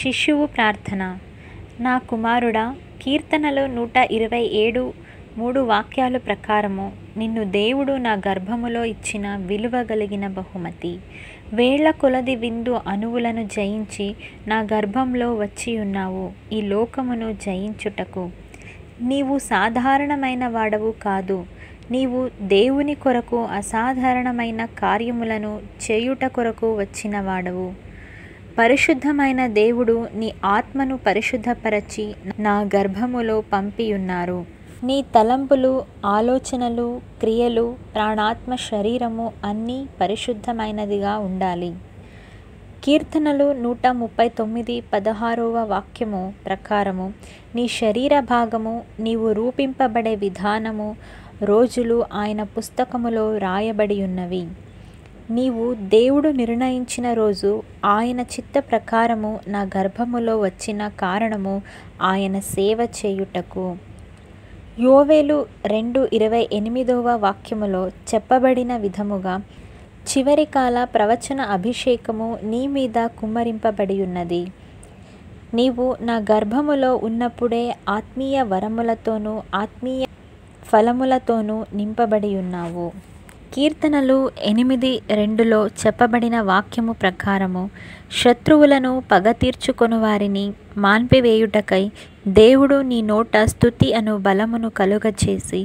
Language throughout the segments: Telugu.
శిశువు ప్రార్థన. నా కుమారుడా, కీర్తనలు 127 3 వాక్యాల ప్రకారము నిన్ను దేవుడు నా గర్భములో ఇచ్చిన విలువ కలిగిన బహుమతి. వేళ్ల కొలది విందు అణువులను జయించి నా గర్భంలో వచ్చి ఉన్నావు ఈ లోకమును జయించుటకు. నీవు సాధారణమైన వాడవు కాదు. నీవు దేవుని కొరకు అసాధారణమైన కార్యములను చేయుట కొరకు వచ్చిన వాడవు. పరిశుద్ధమైన దేవుడు నీ ఆత్మను పరిశుద్ధపరచి నా గర్భములో పంపియున్నారు. నీ తలంపులు, ఆలోచనలు, క్రియలు, ప్రాణాత్మ, శరీరము అన్నీ పరిశుద్ధమైనదిగా ఉండాలి. కీర్తనలు 139 16వ వాక్యము ప్రకారము నీ శరీర భాగము, నీవు రూపింపబడే విధానము, రోజులు ఆయన పుస్తకములో రాయబడి ఉన్నవి. నీవు దేవుడు నిర్ణయించిన రోజు ఆయన చిత్త ప్రకారము నా గర్భములో వచ్చిన కారణము ఆయన సేవ చేయుటకు. యోవేలు 2:28వ వాక్యములో చెప్పబడిన విధముగా చివరి కాల ప్రవచన అభిషేకము నీ మీద కుమ్మరింపబడి ఉన్నది. నీవు నా గర్భములో ఉన్నప్పుడే ఆత్మీయ వరములతోనూ ఆత్మీయ ఫలములతోనూ నింపబడి ఉన్నావు. కీర్తనలు 8:2లో చెప్పబడిన వాక్యము ప్రకారము శత్రువులను పగ తీర్చుకొను వారిని మాన్పివేయుటకై దేవుడు నీ నోట స్తుతి అను బలమును కలుగచేసి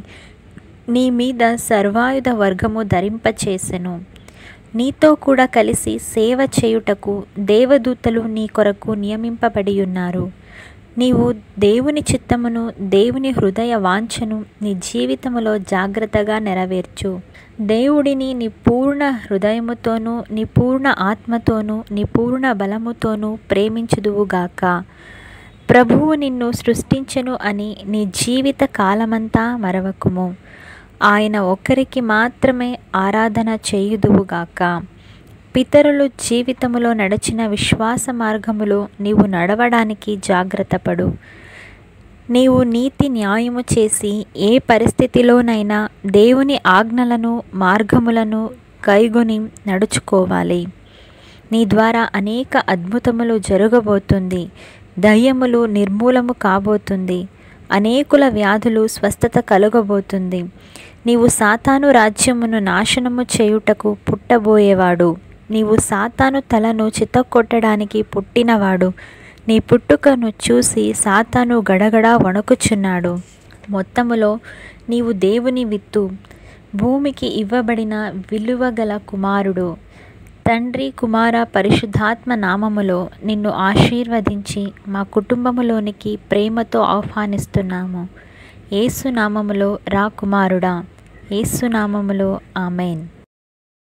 నీ మీద సర్వాయుధ వర్గము ధరింపచేసెను. నీతో కూడా కలిసి సేవ చేయుటకు దేవదూతలు నీ కొరకు నియమింపబడి ఉన్నారు. నీవు దేవుని చిత్తమును, దేవుని హృదయ వాంఛను నీ జీవితములో జాగ్రత్తగా నెరవేర్చు. దేవుడిని నీ పూర్ణ హృదయముతోనూ, నీ పూర్ణ ఆత్మతోనూ, నీ పూర్ణ బలముతోనూ ప్రేమించుదువుగాక. ప్రభువు నిన్ను సృష్టించెను అని నీ జీవిత కాలమంతా మరవకుము. ఆయన ఒక్కరికి మాత్రమే ఆరాధన చేయుదువుగాక. పితరులు జీవితములో నడిచిన విశ్వాస మార్గములో నీవు నడవడానికి జాగ్రత్తపడు. నీవు నీతి న్యాయము చేసి ఏ పరిస్థితిలోనైనా దేవుని ఆజ్ఞలను, మార్గములను కైగొని నడుచుకోవాలి. నీ ద్వారా అనేక అద్భుతములు జరగబోతుంది. దయ్యములు నిర్మూలము కాబోతుంది. అనేకుల వ్యాధులు స్వస్థత కలుగబోతుంది. నీవు సాతాను రాజ్యమును నాశనము చేయుటకు పుట్టబోయేవాడు. నీవు సాతాను తలను చితక్కొట్టడానికి పుట్టినవాడు. నీ పుట్టుకను చూసి సాతాను గడగడా వణుకుచున్నాడు. మొత్తములో నీవు దేవుని విత్తు, భూమికి ఇవ్వబడిన విలువగల కుమారుడు. తండ్రి, కుమార, పరిశుద్ధాత్మ నామములో నిన్ను ఆశీర్వదించి మా కుటుంబములోనికి ప్రేమతో ఆహ్వానిస్తున్నాము. యేసు నామములో రా కుమారుడా. యేసు నామములో ఆమెన్.